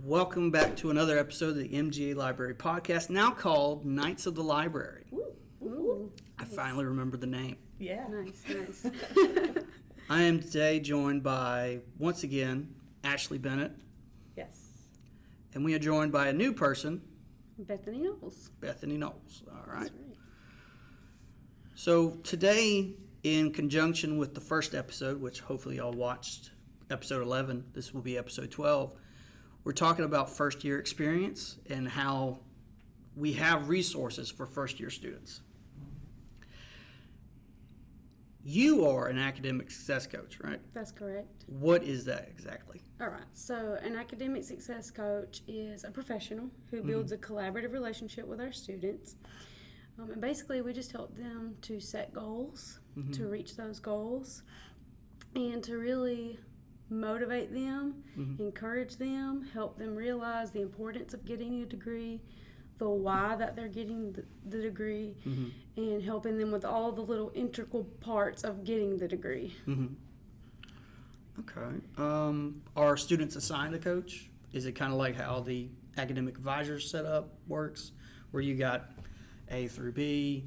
Welcome back to another episode of the MGA Library Podcast, now called Knights of the Library. Ooh. I finally remembered the name. Yeah. Nice. I am today joined by, once again, Ashley Bennett, Yes. and we are joined by a new person, Bethany Knowles. Bethany Knowles. All right. That's right. So today, in conjunction with the first episode, which hopefully y'all watched, episode 11, this will be episode 12, we're talking about first-year experience and how we have resources for first-year students. You are an academic success coach, right? That's correct. What is that exactly? All right. So, an academic success coach is a professional who builds a collaborative relationship with our students. And basically, we just help them to set goals, to reach those goals, and to really motivate them, encourage them, help them realize the importance of getting a degree, the why that they're getting the degree, and helping them with all the little integral parts of getting the degree. Okay. Are students assigned a coach? Is it kind of like how the academic advisor setup works, where you got A through B,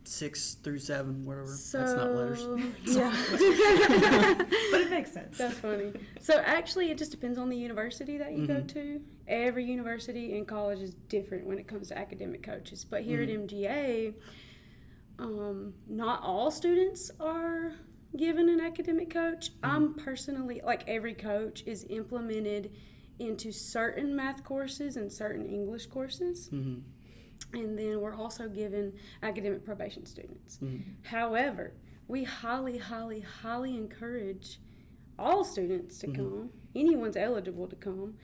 6 through 7, whatever? That's not letters. Yeah. But it makes sense. That's funny. So actually, it just depends on the university that you go to. Every university and college is different when it comes to academic coaches. But here at MGA, not all students are given an academic coach. I'm personally, like every coach is implemented into certain math courses and certain English courses. And then we're also given academic probation students. However, we highly encourage all students to come. Anyone's eligible to come.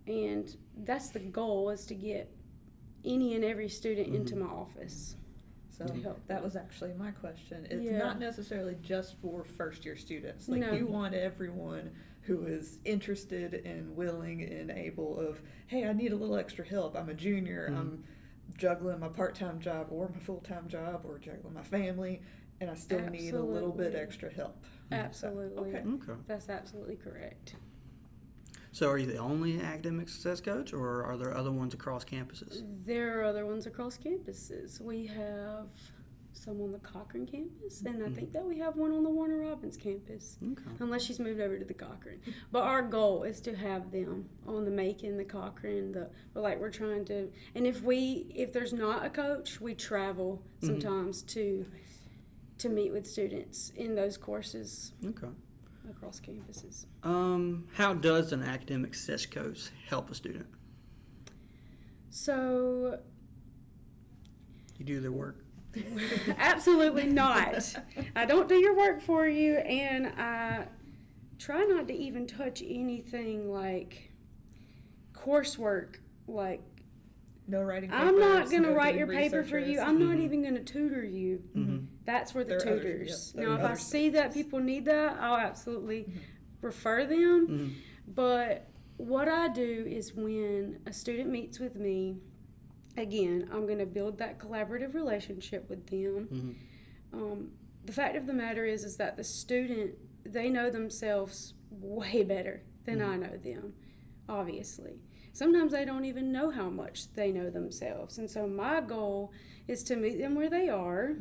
And that's the goal, is to get any and every student into my office. So to help that them. was actually my question. It's Yeah. not necessarily just for first-year students. Like, No. you want everyone who is interested and willing and able of, hey, I need a little extra help. I'm a junior. I'm juggling my part-time job or my full-time job or juggling my family, and I still need a little bit Absolutely. extra help. Absolutely. Okay. Okay. That's absolutely correct. So are you the only academic success coach, or are there other ones across campuses? There are other ones across campuses. We have some on the Cochran campus, and I think that we have one on the Warner Robins campus. Okay. Unless she's moved over to the Cochran. But our goal is to have them on the Macon, the Cochran, but like we're trying to, and if there's not a coach, we travel sometimes to meet with students in those courses Okay. across campuses. How does an academic success coach help a student? So You do their work. absolutely not. I don't do your work for you, and I try not to even touch anything like coursework. Like, No writing papers. I'm not going to no write doing your paper for you. researches. I'm not even going to tutor you. That's for the There are others, tutors. yep, there Now, are if I other see that stages. people need that, I'll absolutely refer them. But what I do is, when a student meets with me, again, I'm going to build that collaborative relationship with them. The fact of the matter is that the student, they know themselves way better than I know them, obviously. Sometimes they don't even know how much they know themselves. And so my goal is to meet them where they are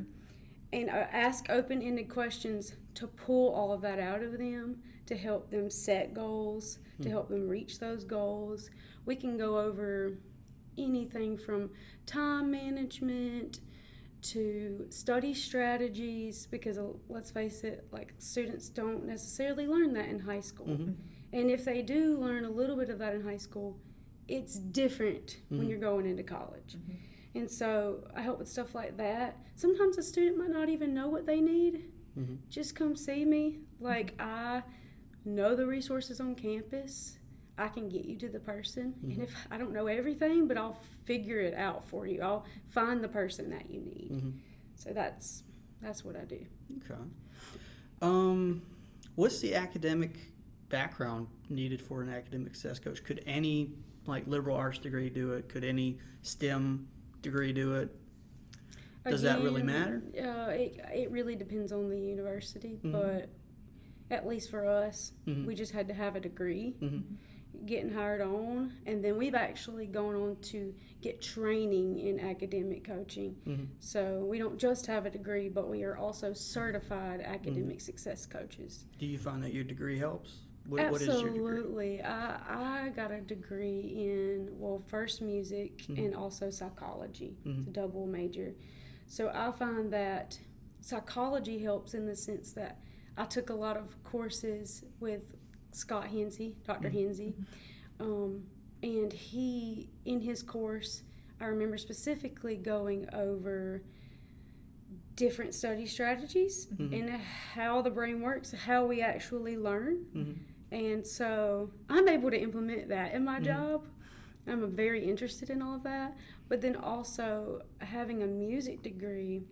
and ask open-ended questions to pull all of that out of them, to help them set goals, to help them reach those goals. We can go over anything from time management to study strategies, because let's face it, like, students don't necessarily learn that in high school. And if they do learn a little bit of that in high school, it's different when you're going into college. And so I help with stuff like that. Sometimes a student might not even know what they need. Just come see me. Like, I know the resources on campus. I can get you to the person. And if I don't know everything, but I'll figure it out for you. I'll find the person that you need. So that's what I do. Okay. What's the academic background needed for an academic success coach? Could any liberal arts degree do it? Could any STEM degree do it? Does that really matter? It really depends on the university, but at least for us, we just had to have a degree. getting hired on, and then we've actually gone on to get training in academic coaching. Mm-hmm. So we don't just have a degree, but we are also certified academic success coaches. Do you find that your degree helps? What is your degree? Absolutely. I got a degree in, well, first music and also psychology. It's a double major. So I find that psychology helps in the sense that I took a lot of courses with Scott Hensey, Dr. Hensey, and he, in his course, I remember specifically going over different study strategies and how the brain works, how we actually learn. And so I'm able to implement that in my job. I'm very interested in all of that. But then also having a music degree,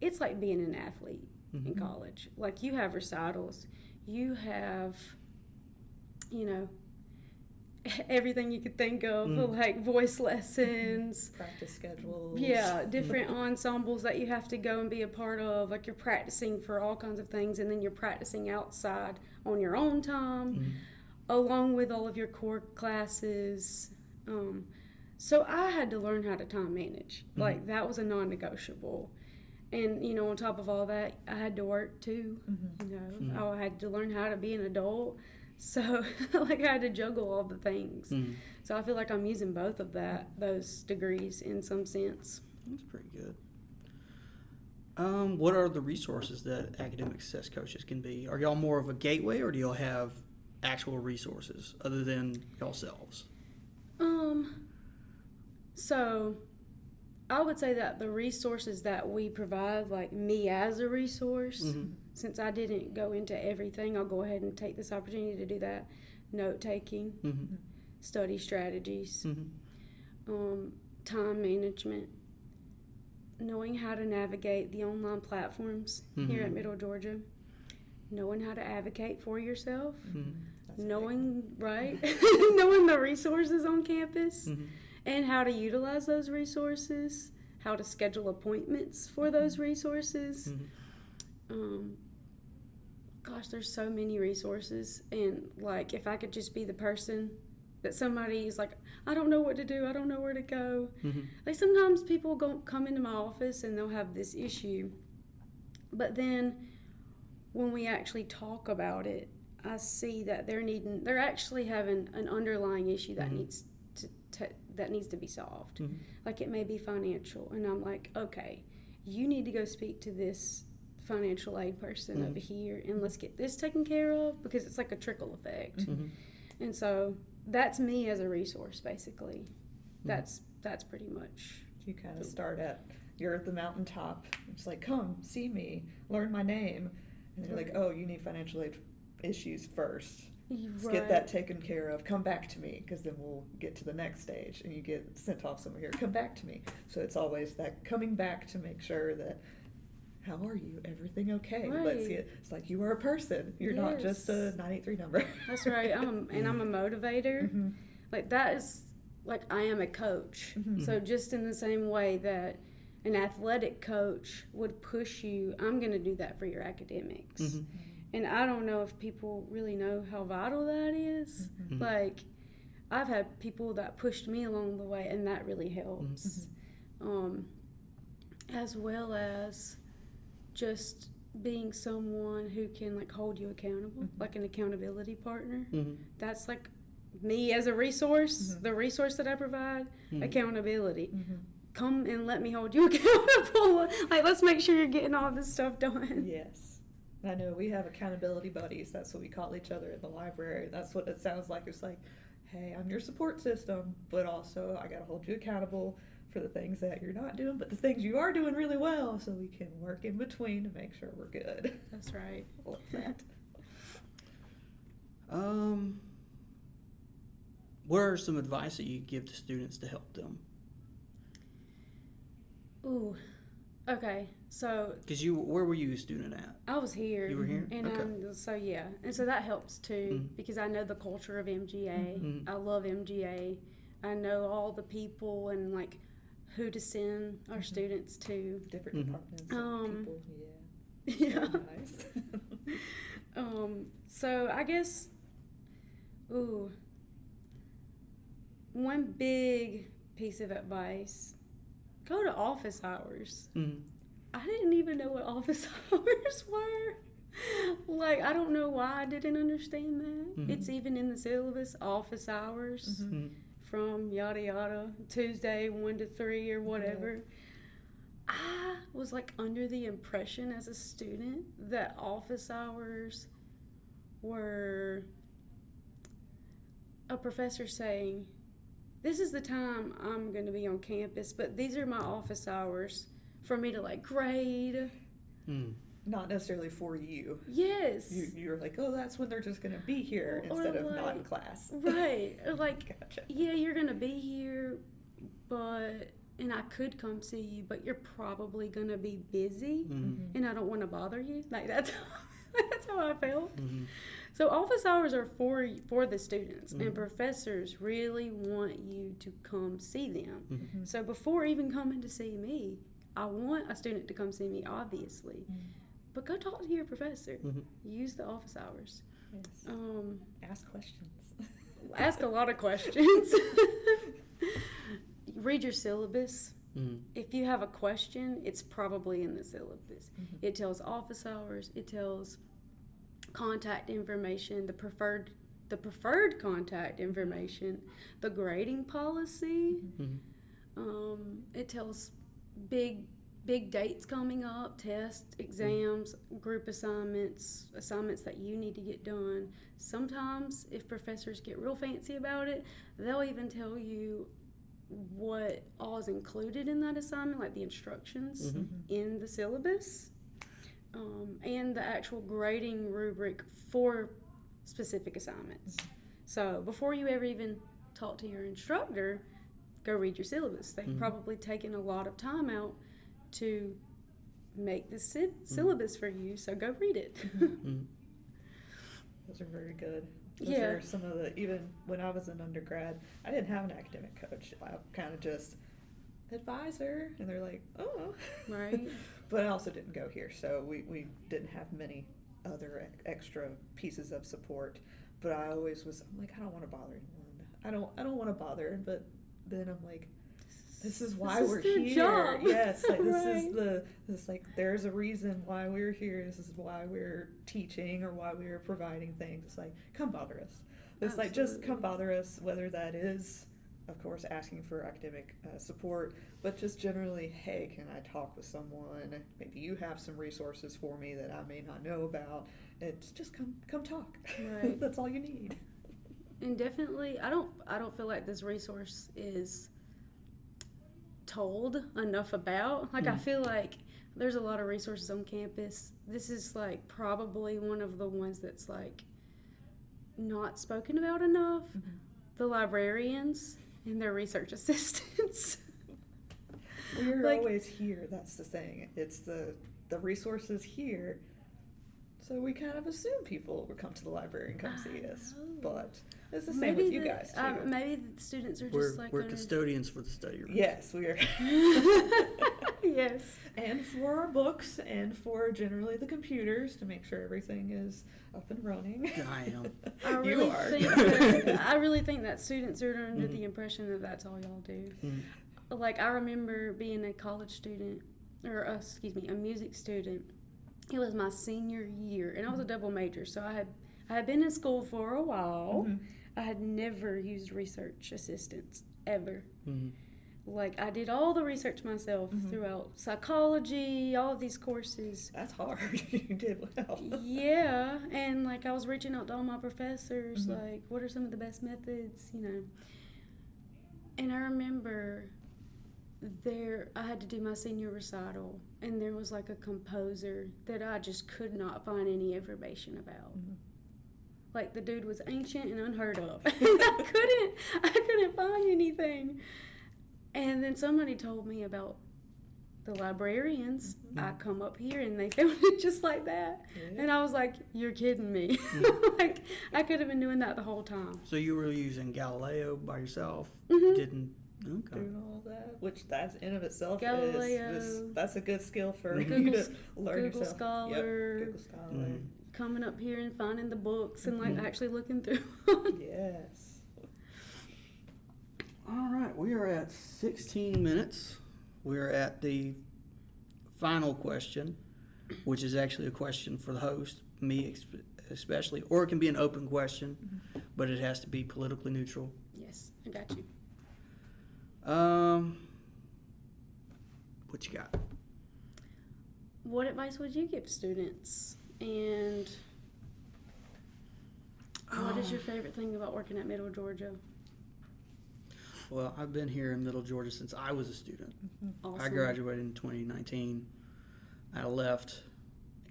it's like being an athlete in college. Like, you have recitals, you have, you know, everything you could think of, like voice lessons, Practice schedules. yeah, different ensembles that you have to go and be a part of. Like, you're practicing for all kinds of things, and then you're practicing outside on your own time, along with all of your core classes. So I had to learn how to time manage. Like, that was a non-negotiable. And, you know, on top of all that, I had to work too. You know, I had to learn how to be an adult. So, like, I had to juggle all the things. So I feel like I'm using both of those degrees in some sense. That's pretty good. What are the resources that academic success coaches can be? Are y'all more of a gateway, or do y'all have actual resources other than yourselves? So I would say that the resources that we provide, like me as a resource, since I didn't go into everything, I'll go ahead and take this opportunity to do that. Note taking, study strategies, time management, knowing how to navigate the online platforms here at Middle Georgia, knowing how to advocate for yourself, knowing, right, knowing the resources on campus, and how to utilize those resources, how to schedule appointments for those resources. Gosh, there's so many resources. And, like, if I could just be the person that somebody is like, I don't know what to do, I don't know where to go. Like, sometimes people come into my office and they'll have this issue. But then when we actually talk about it, I see that they're actually having an underlying issue that needs to be solved. Like, it may be financial, and I'm like, okay, you need to go speak to this financial aid person over here, and let's get this taken care of, because it's like a trickle effect. And so that's me as a resource, basically. That's pretty much. You kind of start you're at the mountaintop. It's like, come see me, learn my name, and they're like, oh, you need financial aid issues first. Let's get that taken care of. Come back to me, because then we'll get to the next stage, and you get sent off somewhere here. Come back to me. So it's always that coming back to make sure that, how are you? Everything okay? Right. Let's get. It's like you are a person. You're not just a 983 number. That's right. I'm a motivator. Like, that is, like, I am a coach. So just in the same way that an athletic coach would push you, I'm going to do that for your academics. And I don't know if people really know how vital that is. Like, I've had people that pushed me along the way, and that really helps. As well as just being someone who can, like, hold you accountable, like an accountability partner. That's, like, me as a resource, the resource that I provide, accountability. Come and let me hold you accountable. Like, let's make sure you're getting all this stuff done. Yes. I know we have accountability buddies. That's what we call each other in the library. That's what it sounds like. It's like, hey, I'm your support system, but also I got to hold you accountable for the things that you're not doing, but the things you are doing really well, so we can work in between to make sure we're good. That's right. Love that. What are some advice that you give to students to help them? Ooh, okay. So, Because where were you a student at? I was here. You were here? And Okay. so, yeah. And so that helps too, because I know the culture of MGA. I love MGA. I know all the people and, like, who to send our students to. Different departments and people. Yeah. Yeah. Very nice. So I guess, one big piece of advice: go to office hours. Mm. I didn't even know what office hours were. Like, I don't know why I didn't understand that. Mhm. It's even in the syllabus, office hours Mm. from yada yada, Tuesday 1 to 3 or whatever. I was like under the impression as a student that office hours were a professor saying, this is the time I'm going to be on campus, but these are my office hours for me to like grade. Mm. Not necessarily for you. Yes. You're like, oh, that's when they're just going to be here Or instead of not in like- class. Right. Like, Gotcha. yeah, you're going to be here, and I could come see you, but you're probably going to be busy, Mm. and I don't want to bother you. Like, that's how I felt. Mm. So office hours are for the students, Mhm. and professors really want you to come see them. Mhm. So before even coming to see me, I want a student to come see me, obviously. But go talk to your professor. Mhm. Use the office hours. Yes. Ask questions. Ask a lot of questions. Read your syllabus. Mm. If you have a question, it's probably in the syllabus. Mhm. It tells office hours. It tells contact information, the preferred contact information, the grading policy. Mhm. It tells big dates coming up, tests, exams, group assignments that you need to get done. Sometimes if professors get real fancy about it, they'll even tell you what all is included in that assignment, like the instructions Mhm. in the syllabus, and the actual grading rubric for specific assignments. So before you ever even talk to your instructor, go read your syllabus. They've Mhm. probably taken a lot of time out to make the syllabus for you, so go read it. Mm. Those are very good. Those Yeah. are some of the, even when I was an undergrad, I didn't have an academic coach. I kind of just advisor, and they're like, oh. Right. But I also didn't go here, so we didn't have many other extra pieces of support. But I always was, I'm like, I don't want to bother anyone. I don't want to bother. But then I'm like, this is why This is we're their here. job. Yes, like Right. this like there's a reason why we're here. This is why we're teaching or why we're providing things. It's like, come bother us. It's like, just come Absolutely. bother us, whether that is, of course, asking for academic support, but just generally, hey, can I talk with someone? Maybe you have some resources for me that I may not know about. It's just come talk. Right. That's all you need. And definitely, I don't feel like this resource is told enough about. Like, I feel like there's a lot of resources on campus. This is like probably one of the ones that's like not spoken about enough. The librarians and their research assistants. We're Like- always here. That's the thing. It's the resources here. So we kind of assume people would come to the library and come see us. know. But it's the same with you guys too. Maybe the students are We're, just like we're under- custodians for the study room. Yes, we are. Yes. And for our books and for generally the computers to make sure everything is up and running. I am. I You really are. I really think that students are under the impression that that's all y'all do. Mm. Like, I remember being a college student, or a music student. It was my senior year, and I was a double major, so I had been in school for a while. Mhm. I had never used research assistants ever. Mhm. Like, I did all the research myself throughout psychology, all of these courses. That's hard. You did well. Yeah, and like I was reaching out to all my professors, like, what are some of the best methods, you know. And I remember I had to do my senior recital, and there was like a composer that I just could not find any information about. Like, the dude was ancient and unheard of. And I couldn't find anything. And then somebody told me about the librarians. I come up here and they found it just like that. Yeah. And I was like, you're kidding me. Like, I could have been doing that the whole time. So you were using Galileo by yourself? Mhm. Didn't? Okay. Doing all that, which that in of itself Galileo. that's a good skill for you Google- to learn Google yourself. Scholar. Yep, Google Scholar. Mhm. Coming up here and finding the books and like actually looking through. Yes. All right, we are at 16 minutes. We're at the final question, which is actually a question for the host, me especially, or it can be an open question, but it has to be politically neutral. Yes, I got you. What you got? What advice would you give students? And what is your favorite thing about working at Middle Georgia? Well, I've been here in Middle Georgia since I was a student. Awesome. I graduated in 2019. I left,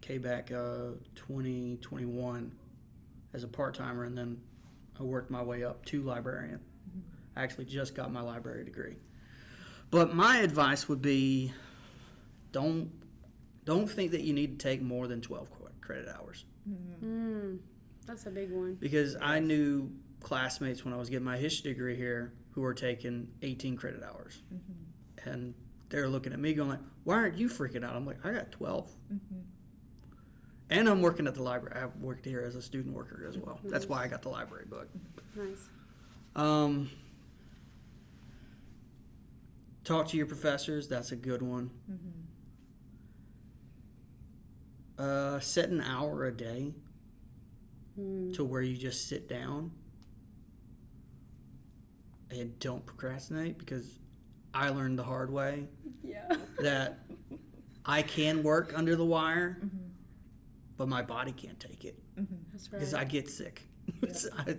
came back 2021 as a part-timer, and then I worked my way up to librarian. I actually just got my library degree. But my advice would be don't think that you need to take more than 12 credit hours. That's a big one. Because I knew classmates when I was getting my history degree here who were taking 18 credit hours. And they're looking at me going like, why aren't you freaking out? I'm like, I got 12. And I'm working at the library. I've worked here as a student worker as well. That's why I got the library book. Nice. Talk to your professors. That's a good one. Set an hour a day to where you just sit down and don't procrastinate, because I learned the hard way Yeah. that I can work under the wire, but my body can't take it That's right. because I get sick. I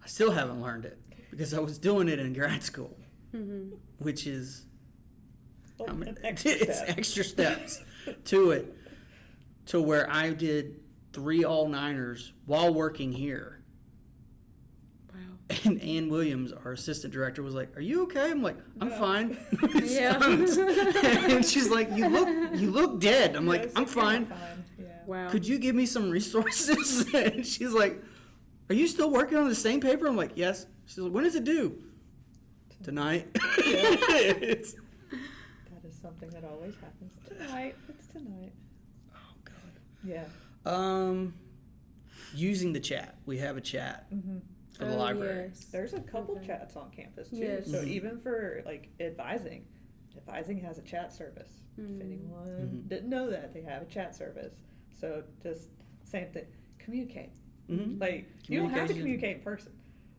still haven't learned it because I was doing it in grad school, which is An extra it's step. extra steps to it, to where I did 3 all-nighters while working here. Wow. And Ann Williams, our assistant director, was like, "Are you okay?" I'm like, "I'm fine." Yeah. And she's like, "You look dead." I'm like, Yes, "I'm it's fine. Yeah. Wow. Could you give me some resources?" And she's like, "Are you still working on the same paper?" I'm like, "Yes." She's like, "When does it due?" Tonight. It's, That is something that always happens. Tonight. It's tonight. oh God. Yeah. Using the chat. We have a chat for the Oh, library. yes. There's a couple Okay. chats on campus too. Yes. So even for like advising has a chat service. If anyone didn't know that, they have a chat service. So just same thing. Communicate. Like you don't have to Communication. communicate in person.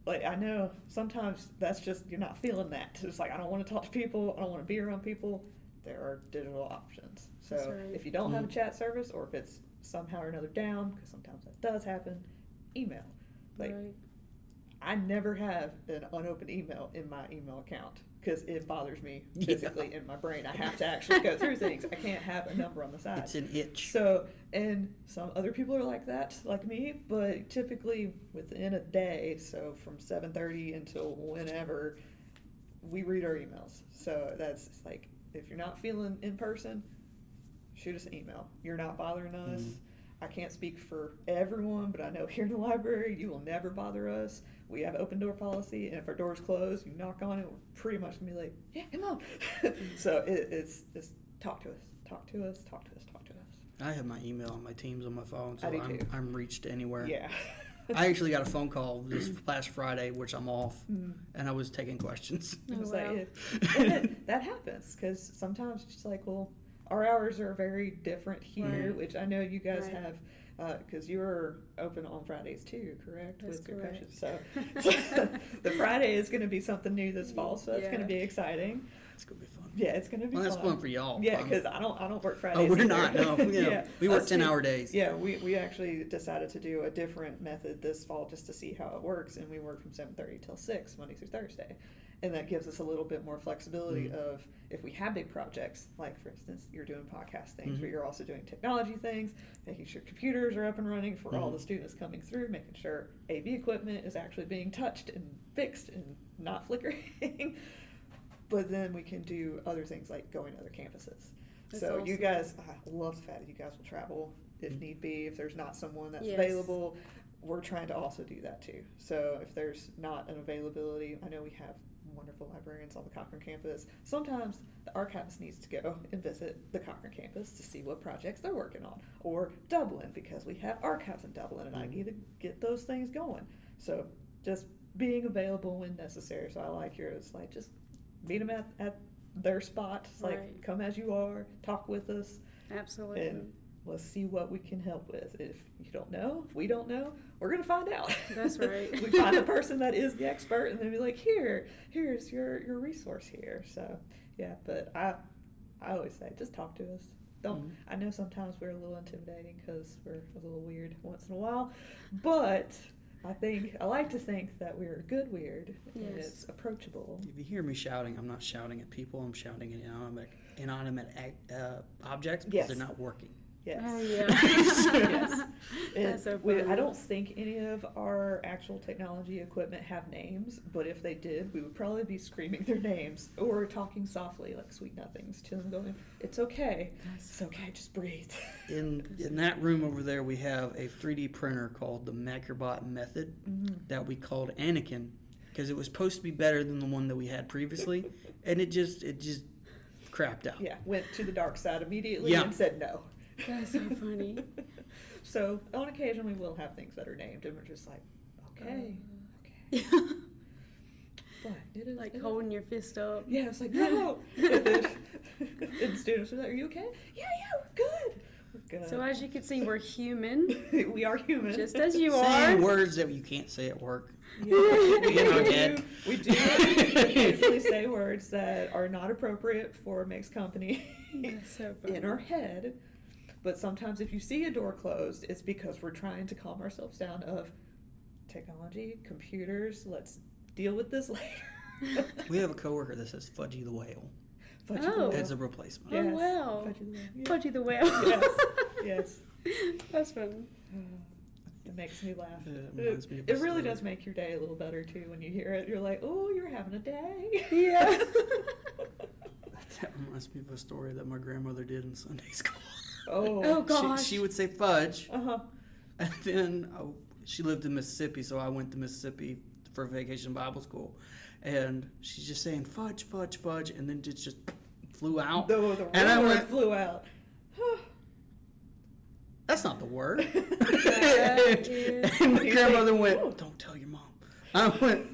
Like I know sometimes that's just you're not feeling that. It's like I don't want to talk to people. I don't want to be around people. There are digital options. So That's right. if you don't have a chat service, or if it's somehow or another down, because sometimes that does happen, email. Like Right. I never have an unopened email in my email account because it bothers me physically in my brain. I have to actually go through things. I can't have a number on the side. It's an itch. So, and some other people are like that, like me, but typically within a day, so from 7:30 until whenever, we read our emails. So that's like, if you're not feeling in person, shoot us an email. You're not bothering us. I can't speak for everyone, but I know here in the library, you will never bother us. We have open door policy, and if our door's closed, you knock on it, we're pretty much gonna be like, yeah, come on. So it's talk to us, talk to us, talk to us, talk to us. I have my email on my Teams on my phone, so I do too. I'm reached anywhere. Yeah. I actually got a phone call this last Friday, which I'm off, and I was taking questions. It was wow. like, and that happens because sometimes it's just like, well, our hours are very different here, Right. which I know you guys Right. have, because you're open on Fridays too, correct? That's With your correct. coaches. So the Friday is going to be something new this fall, so it's going to Yeah. be exciting. It's gonna be fun. Yeah, it's going to be Well, fun. that's fun for y'all. Yeah, because I don't work Fridays. Oh, we're either. not. No, we work us 10-hour days. Yeah, we actually decided to do a different method this fall just to see how it works, and we work from 7:30 till 6 Monday through Thursday, and that gives us a little bit more flexibility of if we have big projects, like for instance, you're doing podcast things, but you're also doing technology things, making sure computers are up and running for all the students coming through, making sure AV equipment is actually being touched and fixed and not flickering. But then we can do other things like going to other campuses. That's So you awesome. guys, I love the fact that you guys will travel if need be. If there's not someone that's Yes. available, we're trying to also do that too. So if there's not an availability, I know we have wonderful librarians on the Cochran campus. Sometimes the archivist needs to go and visit the Cochran campus to see what projects they're working on. Or Dublin, because we have archives in Dublin and I need to get those things going. So just being available when necessary. So I like yours. Like, just meet them at their spot. It's like, Right. come as you are, talk with us, Absolutely. and let's see what we can help with. If you don't know, if we don't know, we're gonna find out. That's right. We find the person that is the expert, and then be like, here's your resource here. So yeah, but I always say, just talk to us. Don't. Mhm. I know sometimes we're a little intimidating because we're a little weird once in a while, but I like to think that we're a good weird, and Yes. it's approachable. If you hear me shouting, I'm not shouting at people. I'm shouting at inanimate objects because Yes. they're not working. Yes. Oh, yeah. Yes. That's so I funny. don't think any of our actual technology equipment have names, but if they did, we would probably be screaming their names or talking softly like sweet nothings to them, going, "It's okay, it's okay, just breathe." In that room over there, we have a 3D printer called the MakerBot Method that we called Anakin because it was supposed to be better than the one that we had previously, and it just crapped out. Yeah, went to the dark side immediately Yeah. and said no. That's so funny. So on occasion we will have things that are named, and we're just like, okay. But it is Like it is- holding your fist up. Yeah, it's like, no. And students are like, are you okay? Yeah, we're good. We're good. So as you can see, we're human, we are human. just as you Saying are. words that you can't say at work. Yeah, we, In our do- head. we do occasionally say words that are not appropriate for a mixed company That's so funny. in our head. But sometimes if you see a door closed, it's because we're trying to calm ourselves down of technology, computers, let's deal with this later. We have a coworker that says Fudgy the Whale Fudgy Oh. as a replacement. Oh, wow. Fudgy the whale. Yeah. Fudgy the whale. Yes. That's fun. It makes me laugh. It reminds me of It a really story. does make your day a little better too when you hear it. You're like, oh, you're having a day. Yeah. That reminds me of a story that my grandmother did in Sunday school. Oh. Oh, gosh. She would say fudge, Uh-huh. and then she lived in Mississippi, so I went to Mississippi for vacation Bible school, and she's just saying fudge, fudge, fudge, and then it just flew out. The And I word went- flew out. That's not the word. That is- And my You grandmother think, went, "Oh." "Don't tell your mom." I went,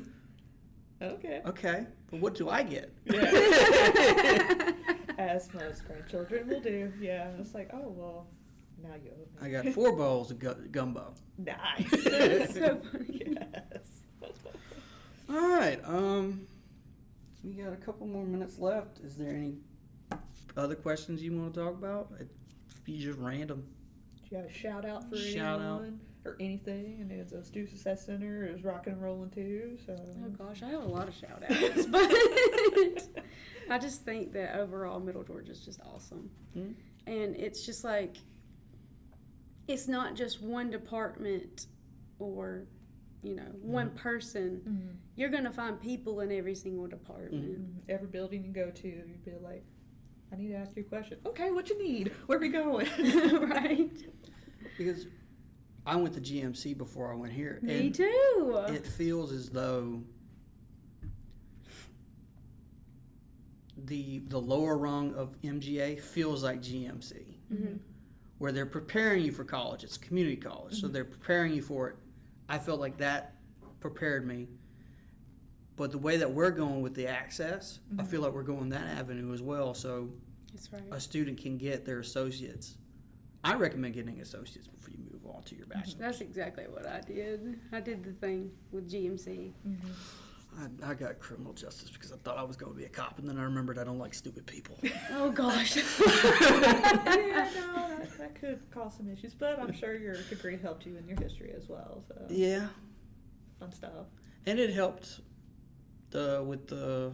Okay. "Okay, but what do I get?" Yeah. As most grandchildren will do. Yeah. It's like, oh, well, now you owe I me. got 4 bowls of gumbo. Nice. That's so funny. Yes. All right. We got a couple more minutes left. Is there any other questions you want to talk about? Be just random. Do you have a shout out for Shout out. anyone or anything? And it's a Student Success Center is rocking and rolling too. So. Oh gosh, I have a lot of shout outs, but I just think that overall Middle Georgia is just awesome. Hmm? And it's just like, it's not just one department or, one person. Mhm. You're going to find people in every single department. Every building you go to, you'd be like, I need to ask you a question. Okay, what you need? Where we going? Right? Because I went to GMC before I went here. Me and too. It feels as though the lower rung of MGA feels like GMC, Mhm. where they're preparing you for college. It's community college, so they're preparing you for it. I felt like that prepared me. But the way that we're going with the access, I feel like we're going that avenue as well. So That's right. a student can get their associates. I recommend getting associates before you move on to your bachelor's. That's exactly what I did. I did the thing with GMC. I got criminal justice because I thought I was going to be a cop, and then I remembered I don't like stupid people. Oh gosh. Yeah, no, that could cause some issues, but I'm sure your degree helped you in your history as well. So Yeah, fun stuff. and it helped with the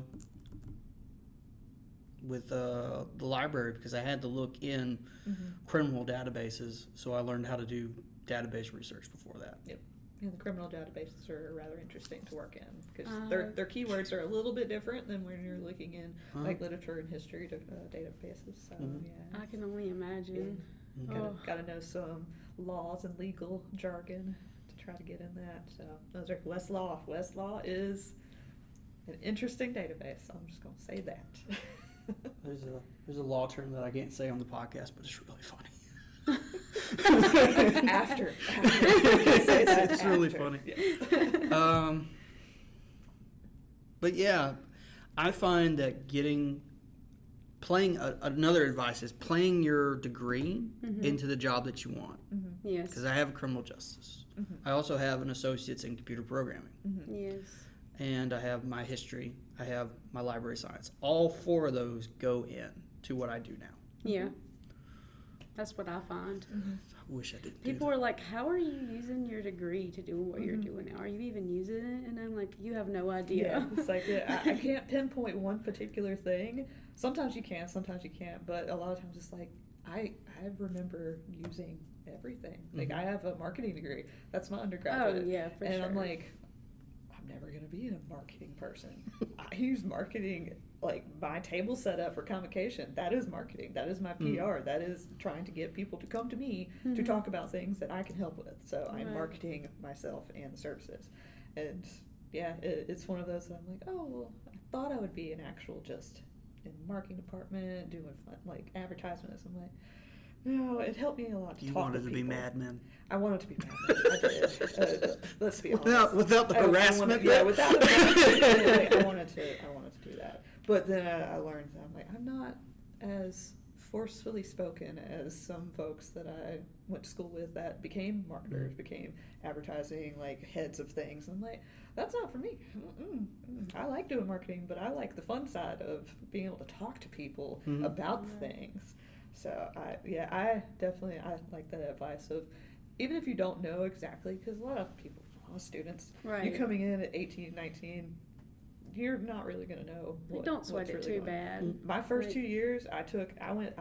library because I had to look in criminal databases, so I learned how to do database research before that. And the criminal databases are rather interesting to work in because Uh, their keywords are a little bit different than when you're looking in Uh-huh. like literature and history databases. So I can only imagine. Gotta know some laws and legal jargon to try to get in that. So those are Westlaw. Westlaw is an interesting database. I'm just gonna say that. There's a law term that I can't say on the podcast, but it's really funny. after. It's really After. funny. Yes. But yeah, I find that another advice is playing your degree into the job that you want. Yes. Because I have a criminal justice. I also have an associate's in computer programming. Yes. And I have my history. I have my library science. All 4 of those go in to what I do now. Yeah. That's what I find. I wish I didn't People do are like, how are you using your degree to do what you're doing now? Are you even using it? And I'm like, you have no idea. It's like I can't pinpoint one particular thing. Sometimes you can, sometimes you can't. But a lot of times it's like I remember using everything. Like I have a marketing degree. That's my undergraduate. Oh, yeah, for and sure. I'm like, I'm never gonna be a marketing person. I use marketing, like my table setup for convocation. That is marketing. That is my PR. That is trying to get people to come to me to talk about things that I can help with. So I'm Right. marketing myself and the services. And yeah, it's one of those that I'm like, oh, well, I thought I would be an actual just in the marketing department doing fun, like advertisements. I'm like, no, it helped me a lot to You talk wanted to to be people. Mad Men. I wanted to be Mad Men. I did. Let's be honest. Without the harassment. Without the harassment. I wanted to do that. But then I learned that I'm like, I'm not as forcefully spoken as some folks that I went to school with that became marketers, became advertising, like heads of things. I'm like, that's not for me. I like doing marketing, but I like the fun side of being able to talk to people about things. So I definitely like that advice of, even if you don't know exactly, because a lot of students, Right. you coming in at 18, 19, you're not really going to know Don't sweat what's it really too going on. bad. My first Like- 2 years, I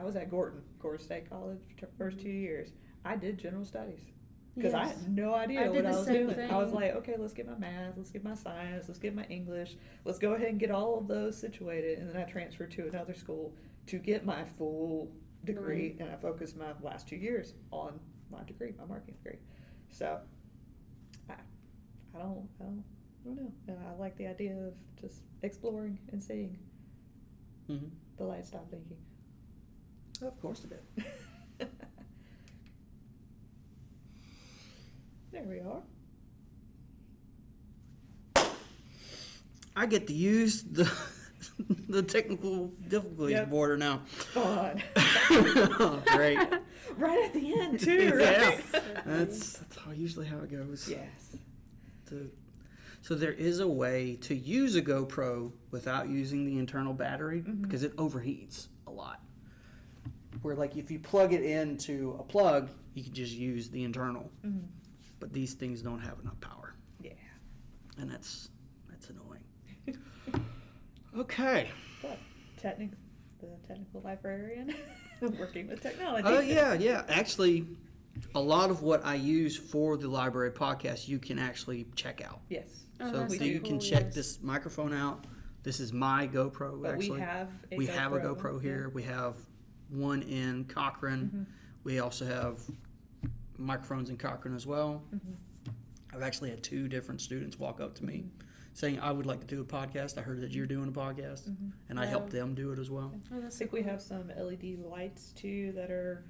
was at Gordon State College for first 2 years. I did general studies because I Yes. had no idea I did what the I was same doing. thing. I was like, okay, let's get my math, let's get my science, let's get my English, let's go ahead and get all of those situated. And then I transferred to another school to get my full degree, and I focused my last 2 years on my degree, my marketing degree. So I don't know. I like the idea of just exploring and seeing. The light stop blinking. Of course it did. There we are. I get to use the the technical difficulties Yep. border now. Fun. Great. Right at the end too, right? Yeah. That's usually how it goes. Yes. So there is a way to use a GoPro without using the internal battery because it overheats a lot. Where like if you plug it into a plug, you can just use the internal. But these things don't have enough power. Yeah. And that's annoying. Okay. But the technical librarian working with technology. Oh yeah. Actually, a lot of what I use for the library podcast, you can actually check out. Yes. Oh, So that's so you can cool, check yes. this microphone out. This is my GoPro, But actually. we have a GoPro here. We have one in Cochrane. We also have microphones in Cochrane as well. I've actually had 2 different students walk up to me saying, I would like to do a podcast. I heard that you're doing a podcast. And I helped them do it as well. Oh, I that's so think we cool. have some LED lights too that are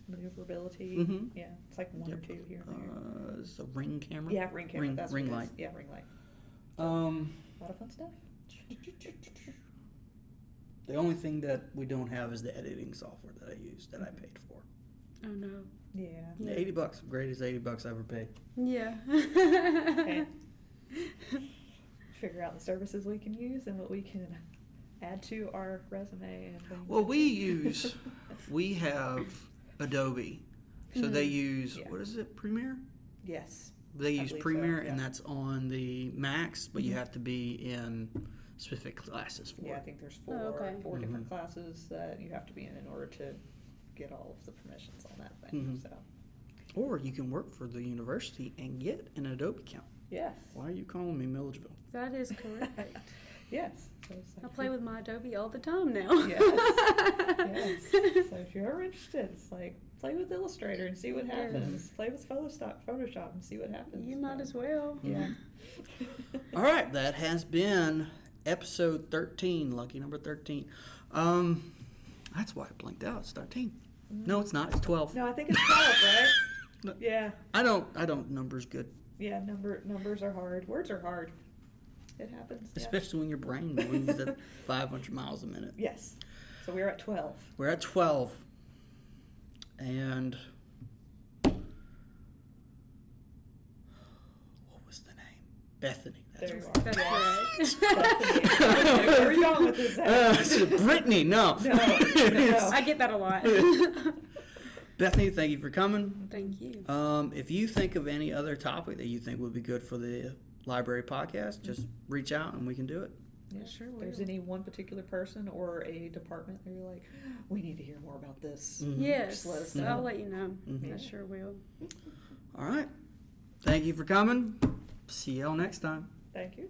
maneuverability. Mhm. Yeah, it's like 1 or 2 here and there. It's a ring camera. Yeah, ring camera. That's ring what it light. is. Yeah, ring light. A lot of fun stuff. The only thing that we don't have is the editing software that I use that I paid for. Oh no. Yeah. Yeah. $80, greatest $80 I ever paid. Yeah. Okay. Figure out the services we can use and what we can add to our resume and things. Well, we have Adobe. So they use, Yeah. what is it, Premiere? Yes. They use believe so, Premiere, yeah. and that's on the Macs, but you have to be in specific classes for Yeah, I it. think there's Oh, okay. 4 different classes that you have to be in order to get all of the permissions on that thing. So, Or you can work for the university and get an Adobe account. yes. Why are you calling me Milledgeville? That is correct. Yes. So it's I like play with my Adobe all the time now. Yes. Yes. So if you're ever interested, it's like play with Illustrator and see what happens. Play with Photoshop and see what happens. You might as well. Yeah. All right, that has been episode 13, lucky number 13. That's why I blinked out. It's 13. No, it's not. It's 12. No, I think it's 12, right? Yeah. I don't numbers good. Yeah, numbers are hard. Words are hard. It happens. Yeah. Especially when your brain moves at 500 miles a minute. Yes. So we're at 12. We're at 12. And what was the name? Bethany. There you right. are. That's Yes. correct. Where are you going with this? Brittany, no. No. I get that a lot. Bethany, thank you for coming. Thank you. If you think of any other topic that you think would be good for the library podcast, just reach out and we can do it. Yeah, Sure If will. there's any one particular person or a department that you're like, we need to hear more about this. Yes, Just let us know. I'll let you know. Mhm. I sure will. All right. Thank you for coming. See y'all next time. Thank you.